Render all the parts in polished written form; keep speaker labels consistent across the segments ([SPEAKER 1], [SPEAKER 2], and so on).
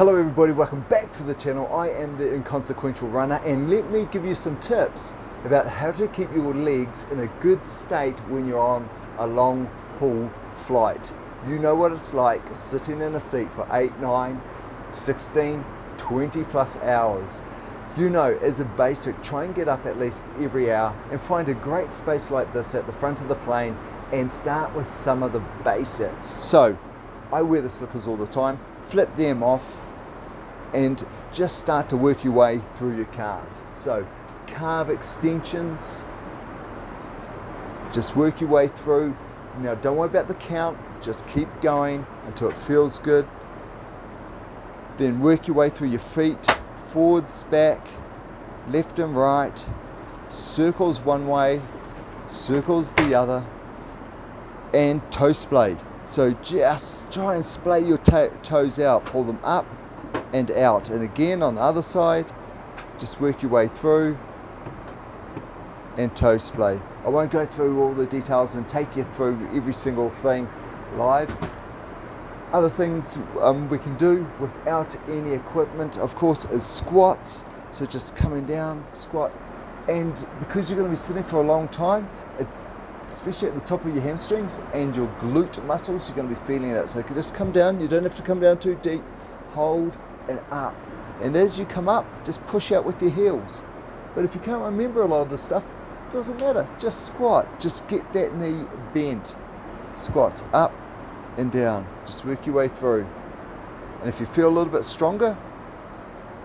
[SPEAKER 1] Hello everybody, welcome back to the channel. I am the Inconsequential Runner, and let me give you some tips about how to keep your legs in a good state when you're on a long haul flight. You know what it's like sitting in a seat for 8, 9, 16, 20 plus hours. You know, as a basic, try and get up at least every hour and find a great space like this at the front of the plane and start with some of the basics. So I wear the slippers all the time, flip them off and just start to work your way through your calves. So calf extensions, just work your way through. Now don't worry about the count, just keep going until it feels good. Then work your way through your feet, forwards, back, left and right, circles one way, circles the other, and toe splay. So just try and splay your toes out, pull them up and out. And again on the other side, just work your way through and toe splay. I won't go through all the details and take you through every single thing live. Other things we can do without any equipment, of course, is squats. So just coming down, squat. And because you're going to be sitting for a long time, it's especially at the top of your hamstrings and your glute muscles, you're going to be feeling it. So you can just come down, you don't have to come down too deep, hold and up. And as you come up, just push out with your heels. But if you can't remember a lot of this stuff, it doesn't matter, just squat. Just get that knee bent. Squats up and down, just work your way through. And if you feel a little bit stronger,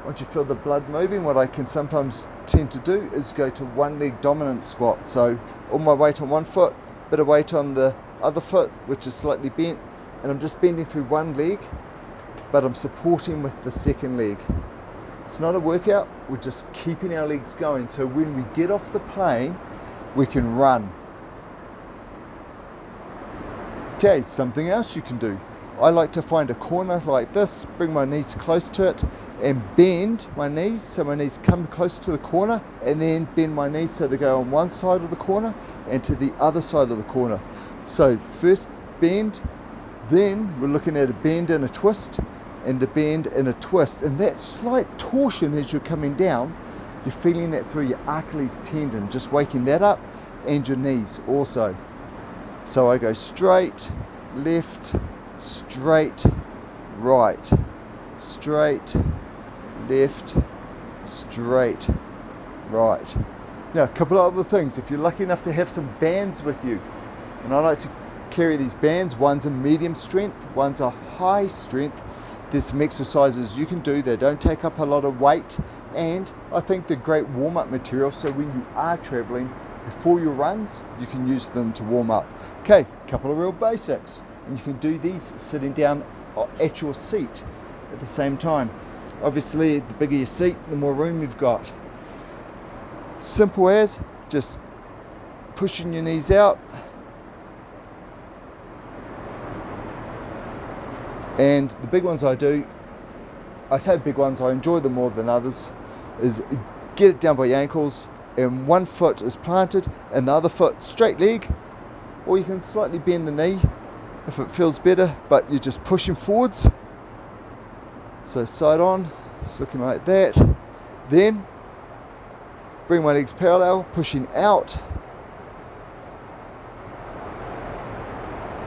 [SPEAKER 1] once you feel the blood moving, what I can sometimes tend to do is go to one leg dominant squat. So all my weight on one foot, bit of weight on the other foot, which is slightly bent, and I'm just bending through one leg, but I'm supporting with the second leg. It's not a workout, we're just keeping our legs going, so when we get off the plane, we can run. Okay, something else you can do. I like to find a corner like this, bring my knees close to it, and bend my knees so my knees come close to the corner, and then bend my knees so they go on one side of the corner and to the other side of the corner. So first bend, then we're looking at a bend and a twist, and a bend and a twist. And that slight torsion as you're coming down, you're feeling that through your Achilles tendon, just waking that up, and your knees also. So I go straight, left, straight, right, straight, left, straight, right. Now a couple of other things, if you're lucky enough to have some bands with you, and I like to carry these bands, one's a medium strength, one's a high strength. There's some exercises you can do that don't take up a lot of weight, and I think they're great warm-up material, so when you are traveling, before your runs, you can use them to warm up. Okay, couple of real basics, and you can do these sitting down at your seat at the same time. Obviously, the bigger your seat, the more room you've got. Simple as just pushing your knees out, and the big ones I do, I say big ones, I enjoy them more than others, is get it down by your ankles, and one foot is planted and the other foot straight leg, or you can slightly bend the knee if it feels better, but you're just pushing forwards. So side on, it's looking like that. Then bring my legs parallel, pushing out,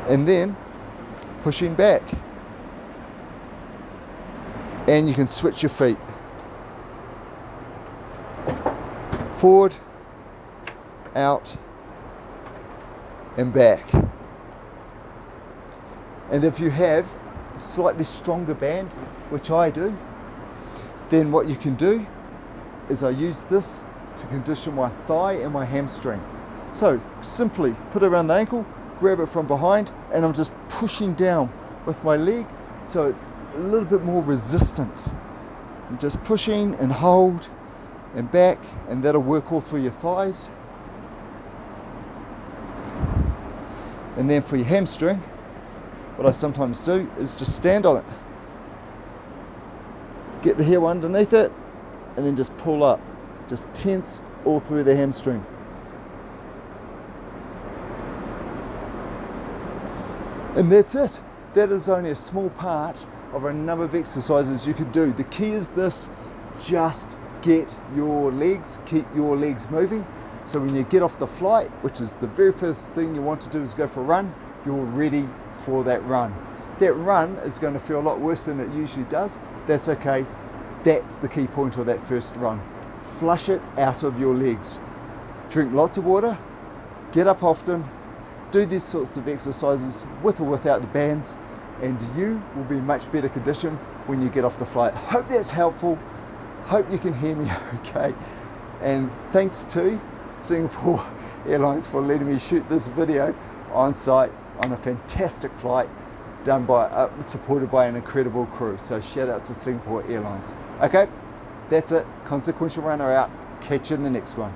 [SPEAKER 1] and then pushing back. And you can switch your feet. Forward, out, and back. And if you have a slightly stronger band, which I do, then what you can do is I use this to condition my thigh and my hamstring. So simply put it around the ankle, grab it from behind, and I'm just pushing down with my leg, so it's a little bit more resistance. You're just pushing and hold and back, and that'll work all through your thighs. And then for your hamstring, what I sometimes do is just stand on it, get the heel underneath it, and then just pull up. Just tense all through the hamstring. And that's it. That is only a small part of a number of exercises you can do. The key is this: just get your legs, keep your legs moving. So when you get off the flight, which is the very first thing you want to do is go for a run, you're ready for that run. That run is going to feel a lot worse than it usually does. That's okay. That's the key point of that first run. Flush it out of your legs. Drink lots of water, get up often, do these sorts of exercises with or without the bands, and you will be in much better condition when you get off the flight. Hope that's helpful. Hope you can hear me okay. And thanks to Singapore Airlines for letting me shoot this video on site on a fantastic flight done by, supported by an incredible crew. So shout out to Singapore Airlines. Okay, that's it. Consequential Runner out. Catch you in the next one.